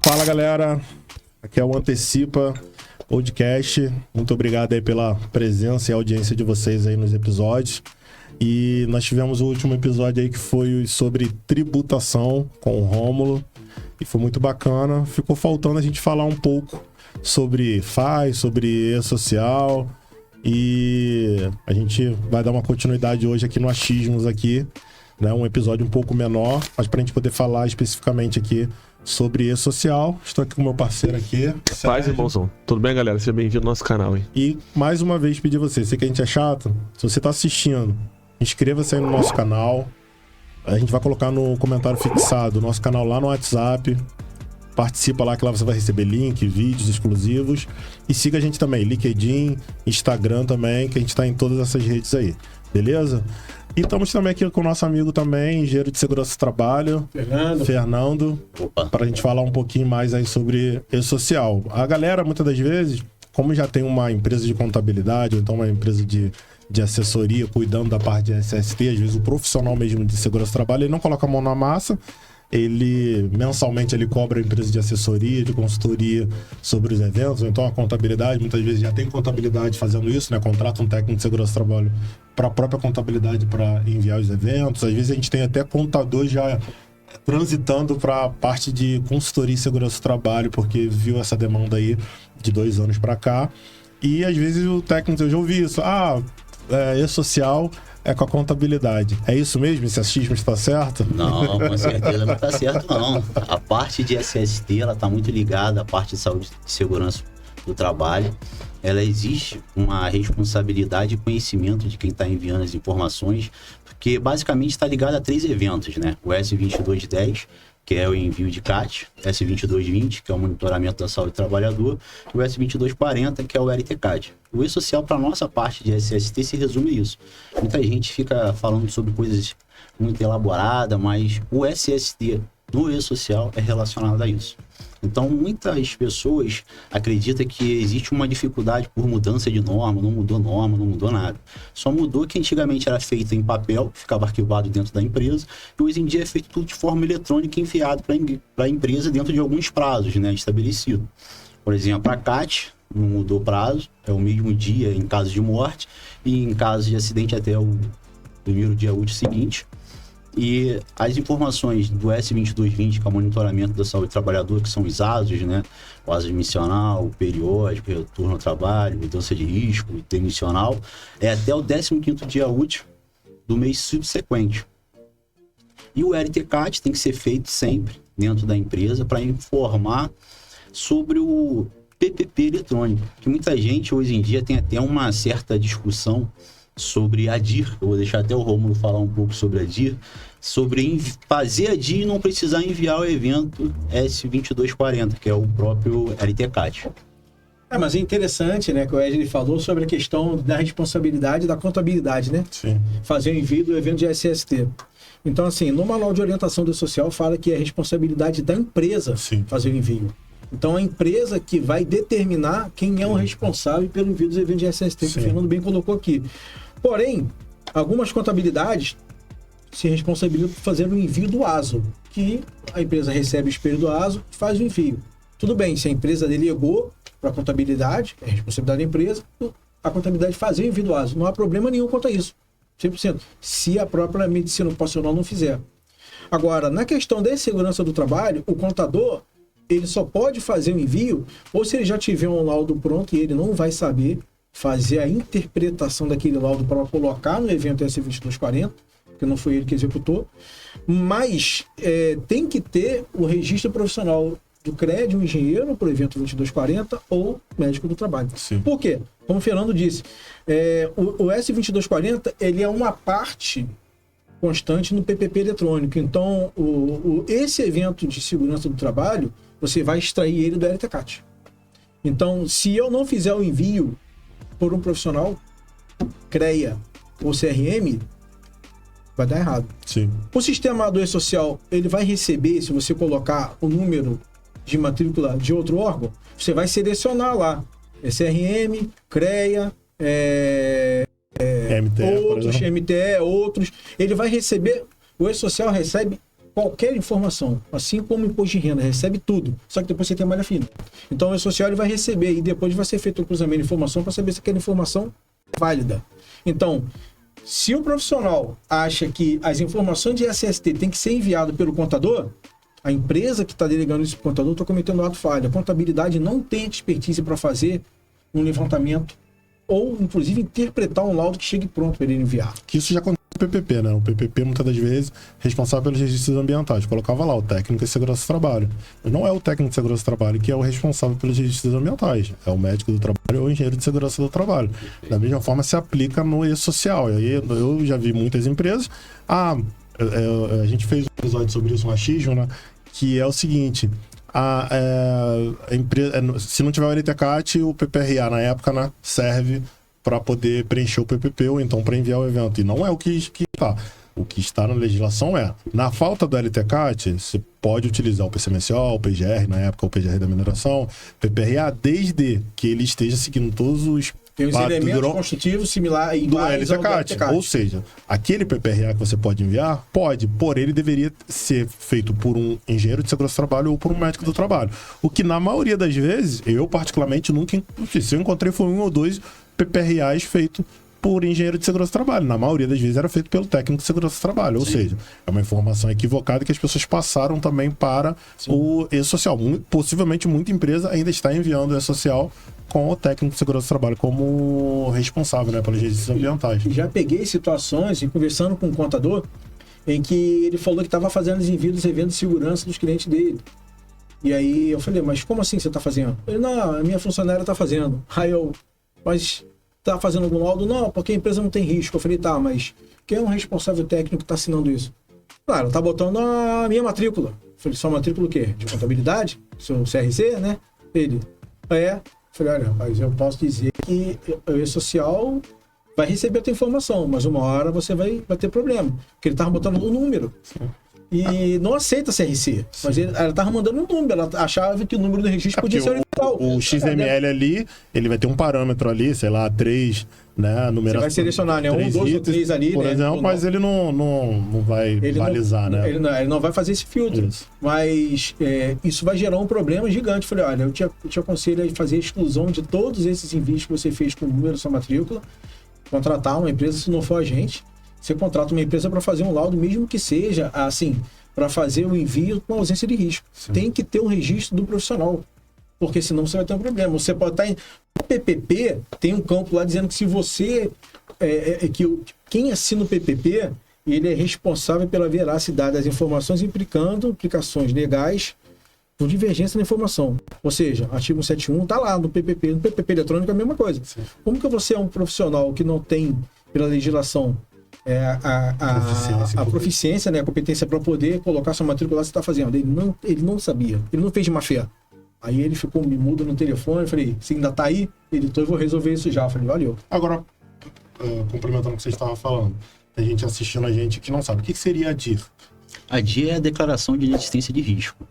Fala, galera, aqui é o Antecipa Podcast. Muito obrigado aí pela presença e audiência de vocês aí nos episódios. E nós tivemos o último episódio aí que foi sobre tributação com o Rômulo e foi muito bacana. Ficou faltando a gente falar um pouco sobre FAS, sobre E-Social, e a gente vai dar uma continuidade hoje aqui no Achismos aqui, né? Um episódio um pouco menor, mas pra gente poder falar especificamente aqui sobre E-Social. Estou aqui com o meu parceiro aqui. Paz, irmãozão. Tudo bem, galera? Seja bem-vindo ao nosso canal, hein? E mais uma vez pedir você, sei que a gente é chato, se você tá assistindo, inscreva-se aí no nosso canal. A gente vai colocar no comentário fixado o nosso canal lá no WhatsApp. Participa lá, que lá você vai receber link, vídeos exclusivos. E siga a gente também, LinkedIn, Instagram também, que a gente tá em todas essas redes aí. Beleza? E estamos também aqui com o nosso amigo também, engenheiro de segurança do trabalho, Fernando, para a gente falar um pouquinho mais aí sobre E-Social. A galera, muitas das vezes, como já tem uma empresa de contabilidade, ou então uma empresa de assessoria cuidando da parte de SST, às vezes o profissional mesmo de segurança do trabalho, ele não coloca a mão na massa. Ele mensalmente ele cobra a empresa de assessoria, de consultoria sobre os eventos, ou então a contabilidade, muitas vezes já tem contabilidade fazendo isso, né? Contrata um técnico de segurança do trabalho para a própria contabilidade para enviar os eventos. Às vezes a gente tem até contador já transitando para a parte de consultoria e segurança do trabalho, porque viu essa demanda aí de 2 anos para cá. E às vezes o técnico, eu já ouvi isso, E-Social é com a contabilidade. É isso mesmo? Esse achismo está certo? Não, com certeza não está certo, não. A parte de SST, ela está muito ligada à parte de saúde e segurança do trabalho. Ela existe uma responsabilidade e conhecimento de quem está enviando as informações, porque basicamente está ligado a 3 eventos, né? O S2210, que é o envio de CAT, S2220, que é o monitoramento da saúde do trabalhador, e o S2240, que é o LTCAT. O E-Social, para a nossa parte de SST, se resume a isso. Muita gente fica falando sobre coisas muito elaboradas, mas o SST do E-Social é relacionado a isso. Então, muitas pessoas acreditam que existe uma dificuldade por mudança de norma, não mudou nada. Só mudou que antigamente era feito em papel, ficava arquivado dentro da empresa, e hoje em dia é feito tudo de forma eletrônica e enviado para a empresa dentro de alguns prazos, né, estabelecidos. Por exemplo, a CAT não mudou prazo, é o mesmo dia em caso de morte, e em caso de acidente até o primeiro dia útil seguinte. E as informações do S2220, que é o monitoramento da saúde do trabalhador, que são os ASOs, né? O ASO admissional, o periódico, retorno ao trabalho, mudança de risco, demissional, é até o 15º dia útil do mês subsequente. E o LTCAT tem que ser feito sempre dentro da empresa para informar sobre o PPP eletrônico, que muita gente hoje em dia tem até uma certa discussão sobre a DIR. Eu vou deixar até o Rômulo falar um pouco sobre a DIR, sobre fazer a DIR e não precisar enviar o evento S2240, que é o próprio LTCAT. Mas é interessante, né, que o Wesley falou sobre a questão da responsabilidade da contabilidade, né? Sim. Fazer o envio do evento de SST. Então, assim, no manual de orientação do social fala que é responsabilidade da empresa fazer o envio. Então, a empresa que vai determinar quem é o responsável pelo envio dos eventos de SST, que o Fernando bem colocou aqui. Porém, algumas contabilidades se responsabilizam por fazer o envio do ASO, que a empresa recebe o espelho do ASO e faz o envio. Tudo bem, se a empresa delegou para a contabilidade, é responsabilidade da empresa, a contabilidade fazer o envio do ASO. Não há problema nenhum quanto a isso, 100%, se a própria medicina ocupacional não fizer. Agora, na questão da segurança do trabalho, o contador ele só pode fazer o envio ou se ele já tiver um laudo pronto e ele não vai saber fazer a interpretação daquele laudo para colocar no evento S2240, porque não foi ele que executou, mas tem que ter o registro profissional do CREA, um engenheiro para o evento 2240 ou médico do trabalho. Sim. Por quê? Como o Fernando disse, o S2240 ele é uma parte constante no PPP eletrônico. Então, esse evento de segurança do trabalho, você vai extrair ele do LTCAT. Então, se eu não fizer o envio por um profissional, CREA ou CRM, vai dar errado. Sim. O sistema do E-Social, ele vai receber, se você colocar o número de matrícula de outro órgão, você vai selecionar lá. CRM, CREA, MTE, outros, MTE, outros. Ele vai receber, o E-Social recebe qualquer informação, assim como o imposto de renda, recebe tudo, só que depois você tem a malha fina. Então o E-Social ele vai receber e depois vai ser feito o cruzamento de informação para saber se aquela informação é válida. Então, se o profissional acha que as informações de SST têm que ser enviadas pelo contador, a empresa que está delegando isso para o contador está cometendo um ato falho. A contabilidade não tem expertise para fazer um levantamento ou, inclusive, interpretar um laudo que chegue pronto para ele enviar. Que isso já acontece no PPP, né? O PPP, muitas das vezes, responsável pelos registros ambientais. Colocava lá o técnico de segurança do trabalho. Mas não é o técnico de segurança do trabalho que é o responsável pelos registros ambientais. É o médico do trabalho ou o engenheiro de segurança do trabalho. Da mesma forma, se aplica no E-Social. E aí, eu já vi muitas empresas... a gente fez um episódio sobre isso, um achismo, né? Que é o seguinte... A empresa, se não tiver o LTCAT, o PPRA na época, né, serve para poder preencher o PPP ou então para enviar o evento. E não é o que está. O que está na legislação na falta do LTCAT, você pode utilizar o PCMSO, o PGR, na época o PGR da mineração, PPRA, desde que ele esteja seguindo todos os tem os elementos construtivos similares do LTCAT. Ou seja, aquele PPRA que você pode enviar, porém ele deveria ser feito por um engenheiro de segurança do trabalho ou por um médico do trabalho. O que na maioria das vezes, eu particularmente nunca, se eu encontrei foi 1 ou 2 PPRAs feitos por engenheiro de segurança do trabalho. Na maioria das vezes era feito pelo técnico de segurança do trabalho. Ou seja, é uma informação equivocada que as pessoas passaram também para o E-Social. Possivelmente muita empresa ainda está enviando o E-Social com o técnico de segurança do trabalho como responsável, né, pelos registros ambientais. Já peguei situações, e conversando com um contador, em que ele falou que estava fazendo os envios dos eventos de segurança dos clientes dele. E aí eu falei, mas como assim você está fazendo? Ele, não, a minha funcionária está fazendo. Aí eu, mas está fazendo algum laudo? Não, porque a empresa não tem risco. Eu falei, tá, mas quem é o responsável técnico que está assinando isso? Claro, está botando a minha matrícula. Eu falei, sua matrícula o quê? De contabilidade? Seu CRC, né? Ele, é. Falei, olha, mas eu posso dizer que o E-Social vai receber a tua informação, mas uma hora você vai ter problema. Porque ele estava botando um número. E não aceita CRC. Mas ela estava mandando um número. Ela achava que o número do registro podia ser oriental. O XML ali, ele vai ter um parâmetro ali, sei lá, 3, né? Numeração. Você vai selecionar, né? 1, 2 ou 3 ali, por exemplo, mas ele não vai balizar, né? Ele não vai fazer esse filtro. Isso. Mas isso vai gerar um problema gigante. Falei, olha, eu te aconselho a fazer a exclusão de todos esses envios que você fez com o número da sua matrícula, contratar uma empresa, se não for a gente. Você contrata uma empresa para fazer um laudo, mesmo que seja, assim, para fazer o envio com ausência de risco. Sim. Tem que ter um registro do profissional, porque senão você vai ter um problema. Você pode estar no PPP, tem um campo lá dizendo que se você... quem assina o PPP, ele é responsável pela veracidade das informações, implicando implicações legais por divergência da informação. Ou seja, artigo 171 está lá no PPP. No PPP eletrônico é a mesma coisa. Sim. Como que você é um profissional que não tem, pela legislação, a proficiência, né, a competência para poder colocar sua matrícula lá, você está fazendo? Ele não sabia, ele não fez de má fé. Aí ele ficou mudo no telefone, eu falei, você ainda está aí? Ele, eu vou resolver isso já. Eu falei, valeu. Agora, complementando o que você estava falando, tem gente assistindo a gente que não sabe. O que seria a DIR? A DIR é a declaração de inexistência de risco.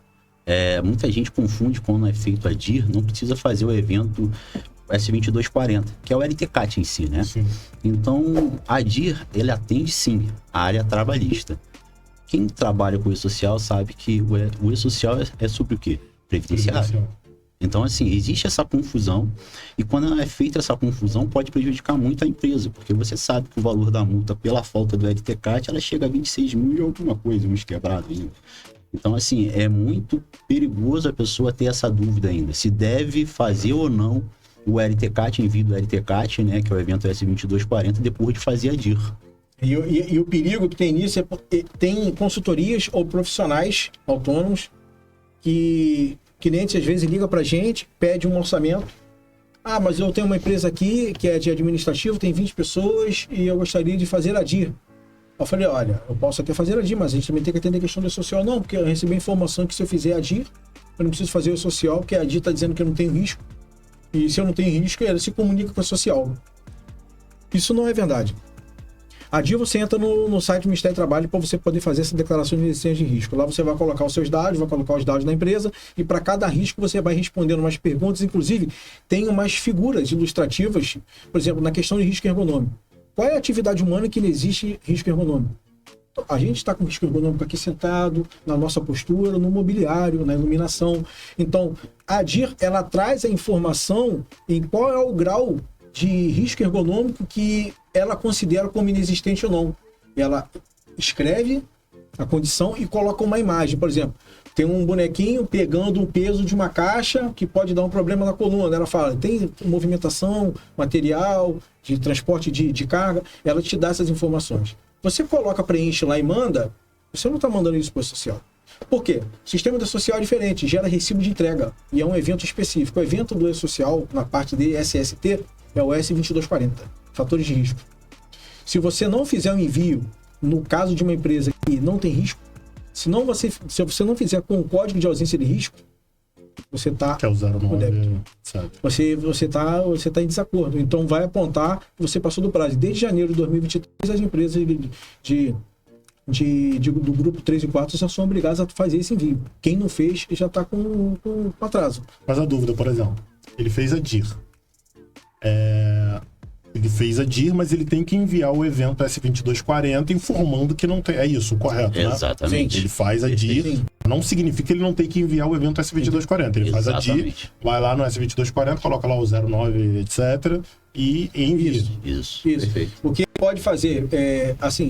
Muita gente confunde quando é feito a DIR, não precisa fazer o evento S2240, que é o LTCAT em si, né? Sim. Então, a DIR, ele atende sim a área trabalhista. Quem trabalha com o E-Social sabe que o E-Social é sobre o quê? Previdenciário. Então, assim, existe essa confusão, e quando é feita essa confusão, pode prejudicar muito a empresa, porque você sabe que o valor da multa pela falta do LTCAT, ela chega a 26 mil e alguma coisa, uns quebrados ainda. Então, assim, é muito perigoso a pessoa ter essa dúvida ainda, se deve fazer ou não o LTCAT, envio do LTCAT, né, que é o evento S2240, depois de fazer a DIR. E o perigo que tem nisso é porque tem consultorias ou profissionais autônomos que cliente às vezes liga pra gente, pede um orçamento. Ah, mas eu tenho uma empresa aqui que é de administrativo, tem 20 pessoas e eu gostaria de fazer a DIR. Eu falei, olha, eu posso até fazer a DIR, mas a gente também tem que atender a questão do social. Não, porque eu recebi a informação que se eu fizer a DIR, eu não preciso fazer o social, porque a DIR está dizendo que eu não tenho risco. E se eu não tenho risco, ela se comunica com a social. Isso não é verdade. A DIR você entra no site do Ministério do Trabalho para você poder fazer essa declaração de inexistência de risco. Lá você vai colocar os seus dados, vai colocar os dados da empresa e para cada risco você vai respondendo umas perguntas. Inclusive, tem umas figuras ilustrativas, por exemplo, na questão de risco ergonômico. Qual é a atividade humana que não existe risco ergonômico? A gente está com risco ergonômico aqui sentado, na nossa postura, no mobiliário, na iluminação. Então, a DIR, ela traz a informação em qual é o grau de risco ergonômico que ela considera como inexistente ou não. Ela escreve a condição e coloca uma imagem. Por exemplo, tem um bonequinho pegando o peso de uma caixa que pode dar um problema na coluna. Ela fala, tem movimentação, material, de transporte de carga. Ela te dá essas informações. Você coloca, preenche lá e manda, você não está mandando isso para o social. Por quê? O sistema do social é diferente, gera recibo de entrega. E é um evento específico. O evento do social, na parte de SST, é o S2240, fatores de risco. Se você não fizer um envio, no caso de uma empresa que não tem risco, se você não fizer com o código de ausência de risco, você está que é o 09, você tá em desacordo. Então vai apontar que você passou do prazo. Desde janeiro de 2023, as empresas do grupo 3 e 4 já são obrigadas a fazer esse envio. Quem não fez já está com atraso. Mas a dúvida, por exemplo, ele fez a DIR. Ele fez a DIR, mas ele tem que enviar o evento S2240 informando que não tem. É isso, correto, né? Exatamente. Ele faz a DIR. Sim. Não significa que ele não tem que enviar o evento S2240. Ele faz a DIR, vai lá no S2240, coloca lá o 09, etc. e envia. Isso. Perfeito. O que pode fazer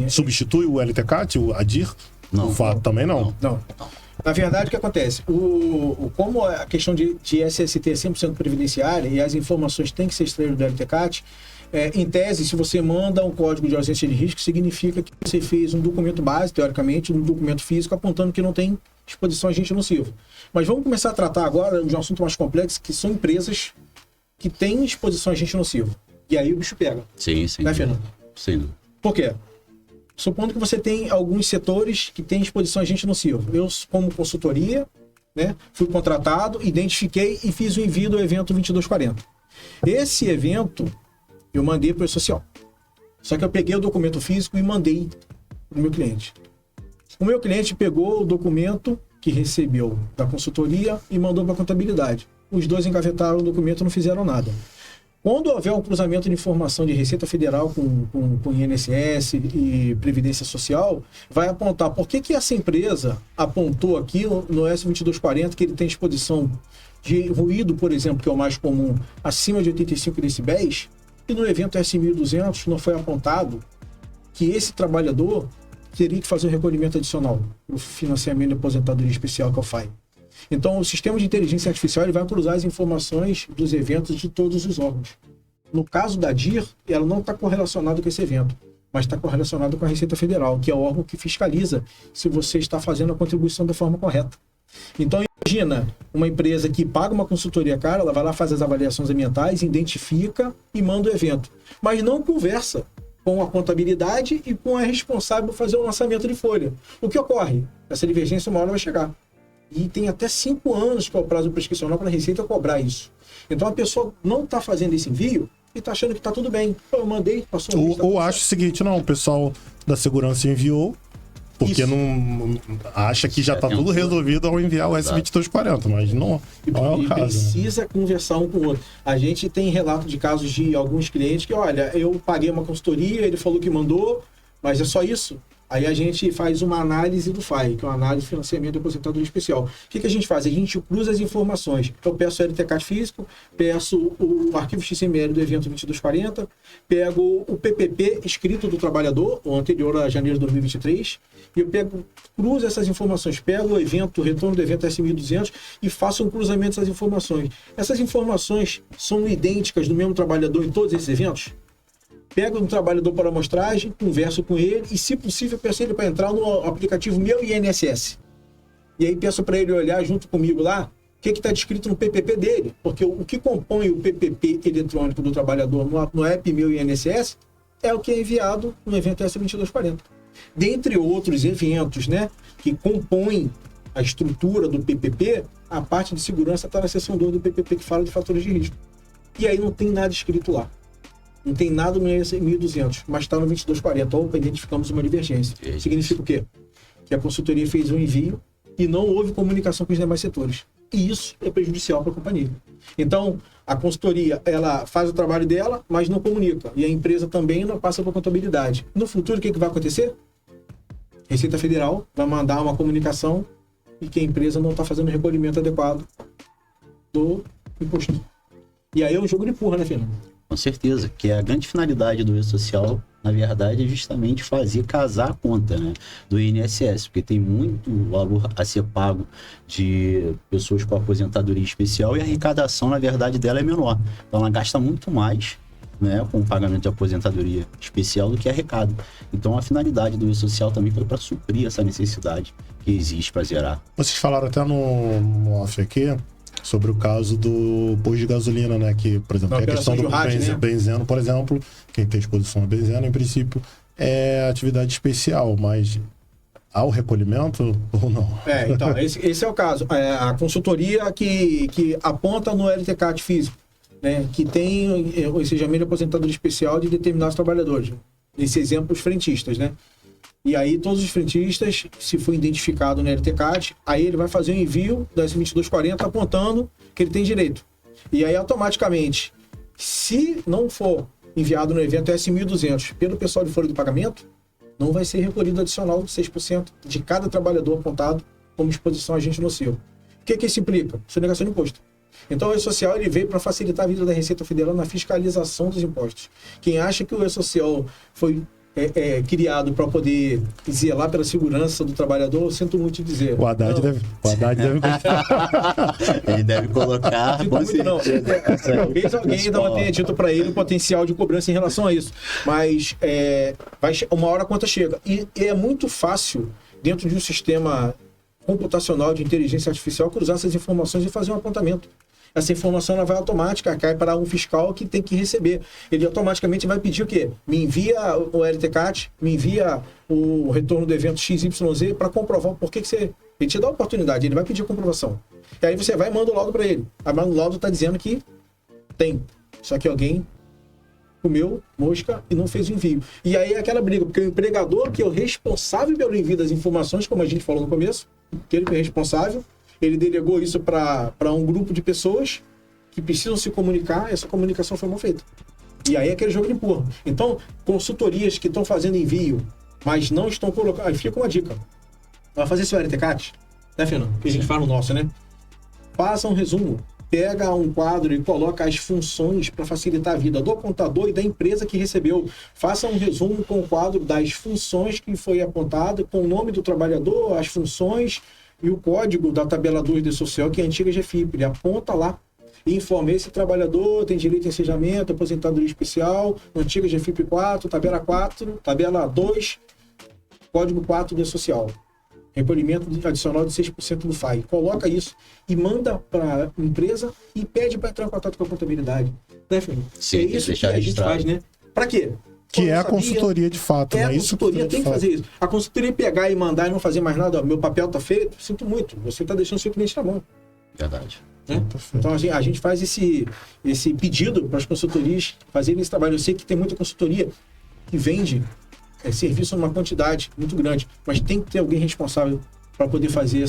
substitui o LTCAT, a DIR? Não. O fato também não. Na verdade, o que acontece? Como a questão de SST é 100% previdenciária e as informações têm que ser extraídas do LTCAT, em tese, se você manda um código de ausência de risco, significa que você fez um documento base, teoricamente, um documento físico, apontando que não tem exposição a agente nocivo. Mas vamos começar a tratar agora de um assunto mais complexo, que são empresas que têm exposição a agente nocivo. E aí o bicho pega. Sim. Né, Fernando? Sim. Por quê? Supondo que você tem alguns setores que têm exposição a agente nocivo. Eu, como consultoria, né, fui contratado, identifiquei e fiz o envio do evento 2240. Esse evento eu mandei para o social. Só que eu peguei o documento físico e mandei para o meu cliente. O meu cliente pegou o documento que recebeu da consultoria e mandou para a contabilidade. Os dois engavetaram o documento e não fizeram nada. Quando houver um cruzamento de informação de Receita Federal com INSS e Previdência Social, vai apontar por que essa empresa apontou aqui no S2240 que ele tem exposição de ruído, por exemplo, que é o mais comum, acima de 85 decibéis, e no evento S1200 não foi apontado que esse trabalhador teria que fazer um recolhimento adicional no financiamento de aposentadoria especial, que é o FAI. Então, o sistema de inteligência artificial ele vai cruzar as informações dos eventos de todos os órgãos. No caso da DIR, ela não está correlacionada com esse evento, mas está correlacionada com a Receita Federal, que é o órgão que fiscaliza se você está fazendo a contribuição da forma correta. Então, imagina uma empresa que paga uma consultoria cara, ela vai lá, faz as avaliações ambientais, identifica e manda o evento, mas não conversa com a contabilidade e com a responsável por fazer o lançamento de folha. O que ocorre? Essa divergência uma hora vai chegar. E tem até 5 anos que é o prazo prescricional para a Receita cobrar isso. Então a pessoa não está fazendo esse envio e está achando que está tudo bem. Eu mandei, passou um ou acha o seguinte, não, o pessoal da segurança enviou, porque não acha que já está tudo resolvido ao enviar o S2240, mas não é o caso. Precisa conversar um com o outro. A gente tem relato de casos de alguns clientes que, olha, eu paguei uma consultoria, ele falou que mandou, mas é só isso. Aí a gente faz uma análise do FAI, que é uma análise de financiamento de aposentadoria especial. O que a gente faz? A gente cruza as informações. Eu peço o LTCAT físico, peço o arquivo XML do evento 2240, pego o PPP escrito do trabalhador, o anterior a janeiro de 2023, e eu cruzo essas informações, pego o evento, o retorno do evento S1200 e faço um cruzamento dessas informações. Essas informações são idênticas do mesmo trabalhador em todos esses eventos? Pego um trabalhador para amostragem, converso com ele e, se possível, peço ele para entrar no aplicativo meu INSS. E aí peço para ele olhar junto comigo lá o que está descrito no PPP dele, porque o que compõe o PPP eletrônico do trabalhador no app meu INSS é o que é enviado no evento S2240. Dentre outros eventos, né, que compõem a estrutura do PPP, a parte de segurança está na seção 2 do PPP que fala de fatores de risco. E aí não tem nada escrito lá. Não tem nada no 1200, mas está no 2240. Opa, identificamos uma divergência. Significa o quê? Que a consultoria fez um envio e não houve comunicação com os demais setores. E isso é prejudicial para a companhia. Então, a consultoria, ela faz o trabalho dela, mas não comunica. E a empresa também não passa para a contabilidade. No futuro, o que vai acontecer? Receita Federal vai mandar uma comunicação e que a empresa não está fazendo o recolhimento adequado do imposto. E aí é um jogo de empurra, né, Fernando? Com certeza, que a grande finalidade do E-Social, na verdade, é justamente fazer casar a conta, né, do INSS, porque tem muito valor a ser pago de pessoas com aposentadoria especial e a arrecadação, na verdade, dela é menor. Então, ela gasta muito mais, né, com o pagamento de aposentadoria especial do que arrecada. Então, a finalidade do E-Social também foi para suprir essa necessidade que existe para zerar. Vocês falaram até no off aqui sobre o caso do posto de gasolina, né? Que, por exemplo, tem a questão do benzeno, por exemplo, quem tem exposição a benzeno, em princípio, é atividade especial, mas há o recolhimento ou não? Então, esse é o caso. A consultoria que aponta no LTCAT físico, né? Que tem, ou seja, a meio de aposentadoria especial de determinados trabalhadores. Nesse exemplo, os frentistas, né? E aí, todos os frentistas, se for identificado no LTCAT, aí ele vai fazer um envio das 2240 apontando que ele tem direito. E aí, automaticamente, se não for enviado no evento S1.200 pelo pessoal de folha de pagamento, não vai ser recolhido adicional de 6% de cada trabalhador apontado como exposição a agente nocivo. O que isso implica? Sonegação de imposto. Então, o E-Social ele veio para facilitar a vida da Receita Federal na fiscalização dos impostos. Quem acha que o E-Social foi criado para poder zelar pela segurança do trabalhador, eu sinto muito dizer. O Haddad deve ele deve colocar. Talvez alguém ainda não tenha dito para ele o potencial de cobrança em relação a isso. Mas uma hora a conta chega. E é muito fácil, dentro de um sistema computacional de inteligência artificial, cruzar essas informações e fazer um apontamento. Essa informação ela vai automática, cai para um fiscal que tem que receber. Ele automaticamente vai pedir o quê? Me envia o LTCAT, me envia o retorno do evento XYZ para comprovar por que você... Ele te dá a oportunidade, ele vai pedir a comprovação. E aí você vai e manda o laudo para ele. Aí o laudo está dizendo que tem. Só que alguém comeu mosca e não fez o envio. E aí é aquela briga, porque o empregador, que é o responsável pelo envio das informações, como a gente falou no começo, que ele é responsável, ele delegou isso para um grupo de pessoas que precisam se comunicar, essa comunicação foi mal feita. E aí é aquele jogo de empurra. Então, consultorias que estão fazendo envio, mas não estão colocando... Aí fica uma dica. Vai fazer seu LTCAT, né, Fernando? Que a gente fala no nosso, né? Faça um resumo. Pega um quadro e coloca as funções para facilitar a vida do contador e da empresa que recebeu. Faça um resumo com o quadro das funções que foi apontado, com o nome do trabalhador, as funções... E o código da tabela 2 do E-Social, que é a antiga GFIP, ele aponta lá e informa: esse trabalhador tem direito a ensejamento, aposentadoria especial, antiga GFIP 4, tabela 4, tabela 2, código 4 do E-Social. Recolhimento adicional de 6% do FAI. Coloca isso e manda para a empresa e pede para entrar em contato com a contabilidade. Né, filho? Sim, é isso que a gente faz, né? Para quê? Que é a consultoria de fato, né? A consultoria tem que fazer isso. A consultoria pegar e mandar e não fazer mais nada, ó, meu papel tá feito, sinto muito, você tá deixando o seu cliente na mão. Verdade. Né? Então assim, a gente faz esse pedido para as consultorias fazerem esse trabalho. Eu sei que tem muita consultoria que vende serviço numa quantidade muito grande, mas tem que ter alguém responsável para poder fazer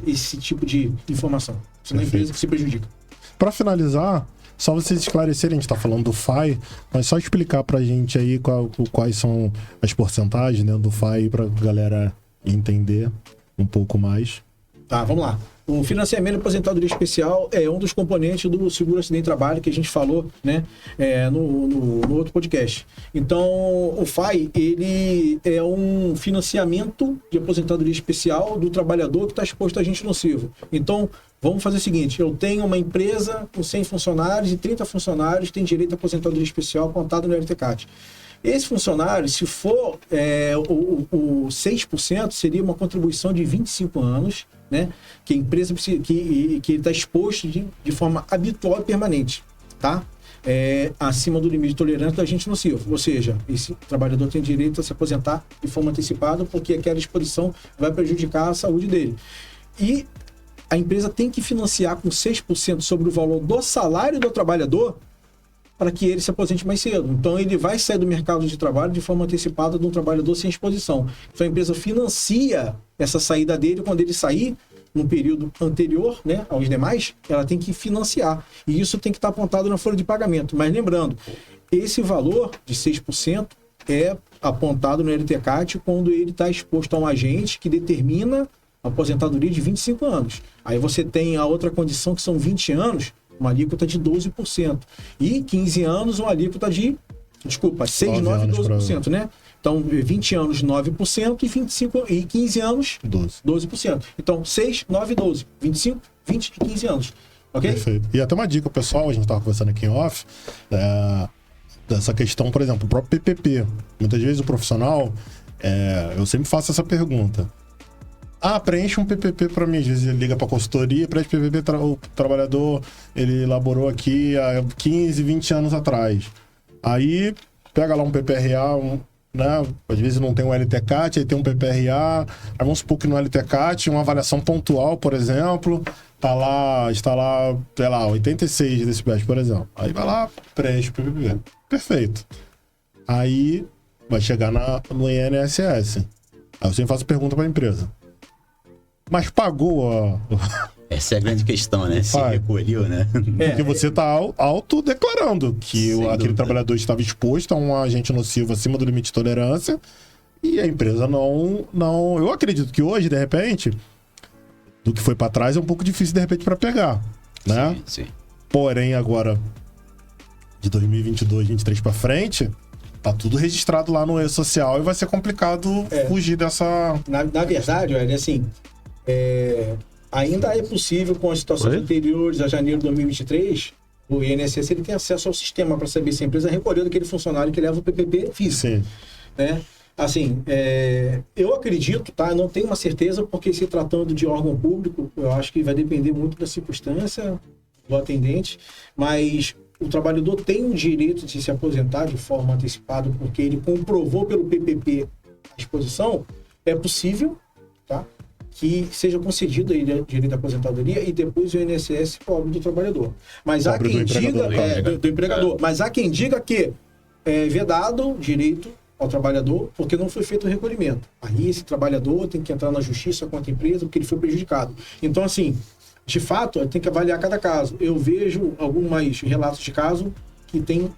esse tipo de informação. Senão a empresa que se prejudica. Para finalizar, só vocês esclarecerem, a gente tá falando do FAI, mas só explicar pra gente aí quais são as porcentagens, né, do FAI pra galera entender um pouco mais. Tá, vamos lá. O financiamento de aposentadoria especial é um dos componentes do seguro acidente de trabalho que a gente falou, né, no outro podcast. Então, o FAI, ele é um financiamento de aposentadoria especial do trabalhador que está exposto a agente nocivo. Então, vamos fazer o seguinte: eu tenho uma empresa com 100 funcionários e 30 funcionários têm direito à aposentadoria especial apontado no LTCAT. Esse funcionário, se for o 6%, seria uma contribuição de 25 anos, né? Que a empresa que está exposto de forma habitual e permanente, tá? Acima do limite de tolerância do agente nocivo. Ou seja, esse trabalhador tem direito a se aposentar de forma antecipada porque aquela exposição vai prejudicar a saúde dele. E a empresa tem que financiar com 6% sobre o valor do salário do trabalhador para que ele se aposente mais cedo. Então, ele vai sair do mercado de trabalho de forma antecipada de um trabalhador sem exposição. Então, a empresa financia essa saída dele. Quando ele sair, no período anterior, né, aos demais, ela tem que financiar. E isso tem que estar apontado na folha de pagamento. Mas lembrando, esse valor de 6% é apontado no LTCAT quando ele está exposto a um agente que determina a aposentadoria de 25 anos. Aí você tem a outra condição, que são 20 anos, uma alíquota de 12%. E 15 anos, uma alíquota de... Desculpa, 6, 9 e 12%, né? Então, 20 anos, 9%, e 15 anos, 12%. Então, 6, 9 e 12. 25, 20 e 15 anos. Ok? Perfeito. E até uma dica, pessoal, a gente estava conversando aqui em off, dessa questão, por exemplo, o próprio PPP. Muitas vezes o profissional, eu sempre faço essa pergunta. Preenche um PPP para mim. Às vezes ele liga para a consultoria, preenche PPP, o trabalhador, ele elaborou aqui há 15, 20 anos atrás. Aí, pega lá um PPRA, né? Às vezes não tem um LTCAT, aí tem um PPRA. Aí vamos supor que no LTCAT, uma avaliação pontual, por exemplo, está lá, sei lá, 86 decibéis, por exemplo. Aí vai lá, preenche o PPP. Perfeito. Aí vai chegar no INSS. Aí eu sempre faço pergunta para a empresa. Mas pagou Essa é a grande questão, né? Se recolheu, né? Porque você está autodeclarando que Sem aquele dúvida. trabalhador estava exposto a um agente nocivo acima do limite de tolerância e a empresa não... Eu acredito que hoje, de repente, do que foi para trás é um pouco difícil, de repente, para pegar, né? Sim. Porém, agora, de 2022, 2023 para frente, tá tudo registrado lá no E-Social e vai ser complicado fugir dessa... Na verdade, olha, assim... ainda é possível, com as situações anteriores a janeiro de 2023, o INSS ele tem acesso ao sistema para saber se a empresa recolheu daquele funcionário que leva o PPP físico. Sim. Né? Assim, eu acredito, tá? Não tenho uma certeza, porque se tratando de órgão público, eu acho que vai depender muito da circunstância do atendente, mas o trabalhador tem o direito de se aposentar de forma antecipada, porque ele comprovou pelo PPP a exposição. É possível, tá? Que seja concedido aí o direito à aposentadoria e depois o INSS cobre do trabalhador. Mas há quem diga... do empregador. Mas há quem diga que é vedado direito ao trabalhador porque não foi feito o recolhimento. Aí esse trabalhador tem que entrar na justiça contra a empresa porque ele foi prejudicado. Então, assim, de fato, tem que avaliar cada caso. Eu vejo alguns relatos de caso que tem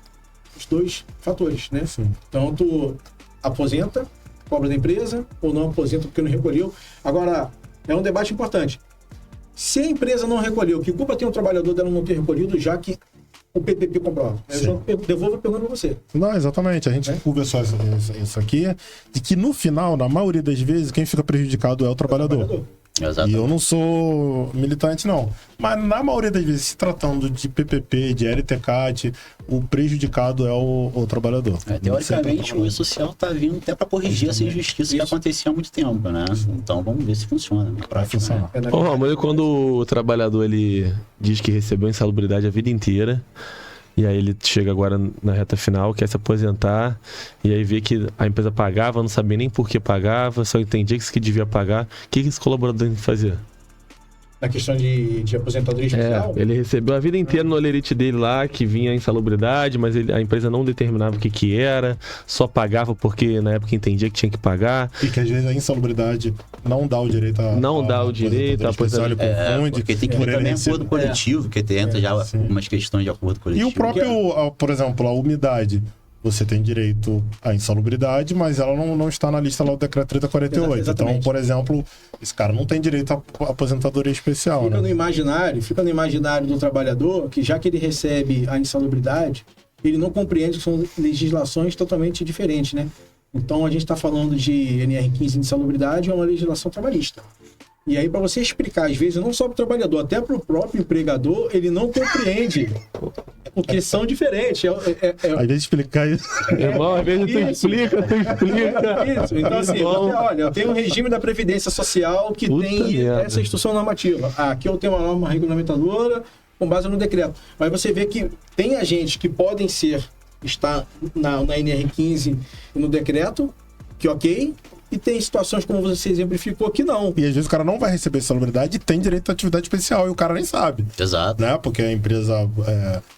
os dois fatores, né? Sim. Então, tu aposenta, cobra da empresa, ou não aposenta porque não recolheu. Agora, é um debate importante. Se a empresa não recolheu, que culpa tem o trabalhador dela não ter recolhido, já que o PPP comprova? Eu só devolvo a pergunta para você. Não, exatamente. A gente conversou isso aqui, de que no final, na maioria das vezes, quem fica prejudicado é o trabalhador. Exatamente. E eu não sou militante, não. Mas na maioria das vezes, se tratando de PPP, de LTCAT, o prejudicado é o trabalhador. Teoricamente, o E-Social está vindo até para corrigir essa injustiça que acontecia há muito tempo, né? Então vamos ver se funciona. Vai funcionar. Mas quando o trabalhador ele diz que recebeu insalubridade a vida inteira, e aí ele chega agora na reta final, quer se aposentar, e aí vê que a empresa pagava, não sabia nem por que pagava, só entendia que devia pagar. O que esse colaborador tem que fazer? Na questão de aposentadoria especial? Ele recebeu a vida inteira no olerite dele lá, que vinha a insalubridade, mas a empresa não determinava o que era, só pagava porque na época entendia que tinha que pagar. E que às vezes a insalubridade não dá o direito a... Não dá o direito a aposentadoria. Porque tem que ter também acordo coletivo, que entra já algumas questões de acordo coletivo. E o próprio, por exemplo, a umidade. Você tem direito à insalubridade, mas ela não está na lista lá do decreto 3048. Exatamente. Então, por exemplo, esse cara não tem direito à aposentadoria especial. Fica né? no imaginário do trabalhador que, já que ele recebe a insalubridade, ele não compreende que são legislações totalmente diferentes, né? Então, a gente está falando de NR15 de insalubridade, é uma legislação trabalhista. E aí, para você explicar, às vezes, não só para o trabalhador, até para o próprio empregador, ele não compreende. Porque são diferentes. Às vezes explicar isso. Irmão, às vezes tu explica. Isso. Então, assim, olha, eu tenho um regime da Previdência Social que tem essa instrução normativa. Aqui eu tenho uma norma regulamentadora com base no decreto. Mas você vê que tem agentes que podem estar na NR15 e no decreto, que ok, E tem situações, como você exemplificou, que não. E às vezes o cara não vai receber insalubridade e tem direito à atividade especial, e o cara nem sabe. Exato. Né? Porque a empresa,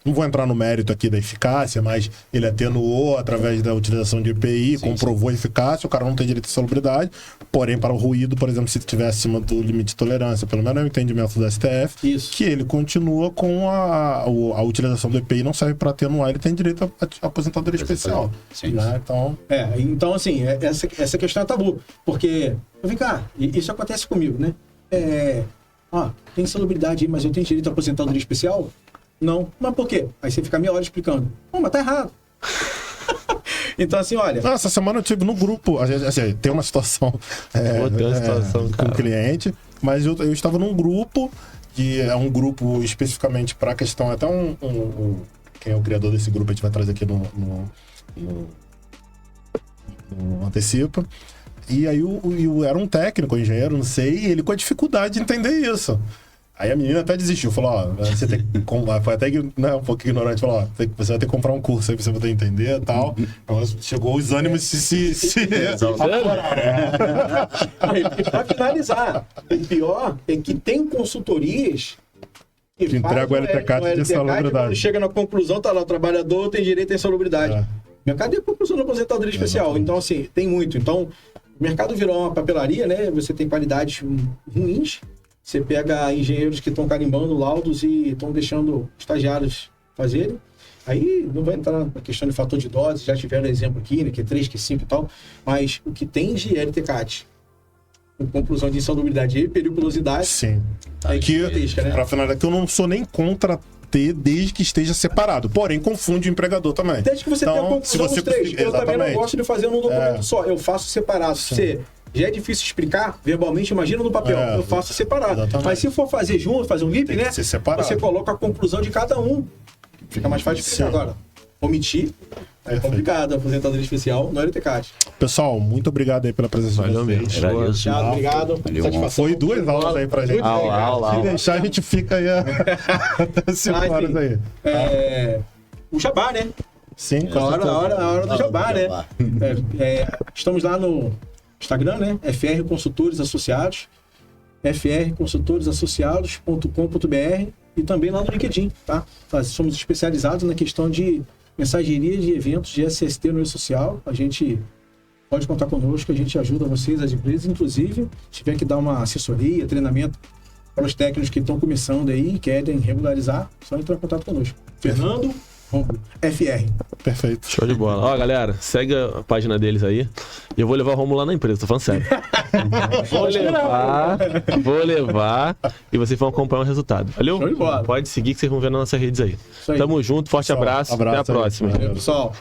não vou entrar no mérito aqui da eficácia, mas ele atenuou através da utilização de EPI, comprovou a eficácia, o cara não tem direito à insalubridade, porém para o ruído, por exemplo, se estiver acima do limite de tolerância, pelo menos é o entendimento do STF, que ele continua com a utilização do EPI, não serve para atenuar, ele tem direito à aposentadoria especial. Sim. Né? Então, assim, essa questão é tabu. Porque, vem cá, isso acontece comigo, né? Tem insalubridade aí, mas eu tenho direito à aposentadoria especial? Não. Mas por quê? Aí você fica meia hora explicando. Mas tá errado. Então, assim, olha... Essa semana eu tive no grupo, assim, tem uma situação, com o cliente, mas eu estava num grupo, que é um grupo especificamente para a questão, até quem é o criador desse grupo a gente vai trazer aqui no Antecipa. E aí era um técnico, um engenheiro, não sei, e ele com a dificuldade de entender isso. Aí a menina até desistiu, falou, você tem que... Foi até um pouco ignorante, falou, você vai ter que comprar um curso aí pra você poder entender e tal. Então, chegou os ânimos se E pra finalizar, o pior é que tem consultorias que entregam o LTCAT de insalubridade. Quando chega na conclusão, tá lá, o trabalhador tem direito à insalubridade. Cadê a conclusão da aposentadoria especial? Então, assim, tem muito. Então, o mercado virou uma papelaria, né? Você tem qualidades ruins. Você pega engenheiros que estão carimbando laudos e estão deixando estagiários fazerem. Aí não vai entrar na questão de fator de dose, já tiveram exemplo aqui, né? Que é 3, que é 5 e tal. Mas o que tem de LTCAT, com conclusão de insalubridade e periculosidade... Sim. É que, né? Pra finalizar, que eu não sou nem contra ter desde que esteja separado. Porém, confunde o empregador também. Desde que você tenha a conclusão dos 3. Eu também não gosto de fazer num documento só. Eu faço separado. Você... Já é difícil explicar verbalmente, imagina no papel. Eu faço separado. Exatamente. Mas se for fazer junto, fazer um LIP, né? Você coloca a conclusão de cada um. Fica mais fácil de explicar. Agora, omitir é complicado. A aposentadoria especial no LTCAT. Pessoal, muito obrigado aí pela presença de vocês. Obrigado. Satisfação. Foi 2 aulas aí pra gente. Se deixar, a gente fica aí até 5 horas aí. O jabá, né? Sim, a hora do jabá, né? Estamos lá no Instagram, né? FR Consultores Associados, frconsultoresassociados.com.br e também lá no LinkedIn, tá? Nós somos especializados na questão de mensageria de eventos de SST no meio social. A gente pode contar conosco, a gente ajuda vocês, as empresas, inclusive, se tiver que dar uma assessoria, treinamento para os técnicos que estão começando aí e querem regularizar, só entrar em contato conosco. Fernando FR. Perfeito. Show de bola. Ó, galera, segue a página deles aí. E eu vou levar o Romulo lá na empresa, tô falando sério. Vou levar e vocês vão acompanhar o resultado. Valeu? Show de bola. Pode seguir que vocês vão ver nas nossas redes aí. Tamo junto, forte abraço. Até a próxima. Valeu, pessoal.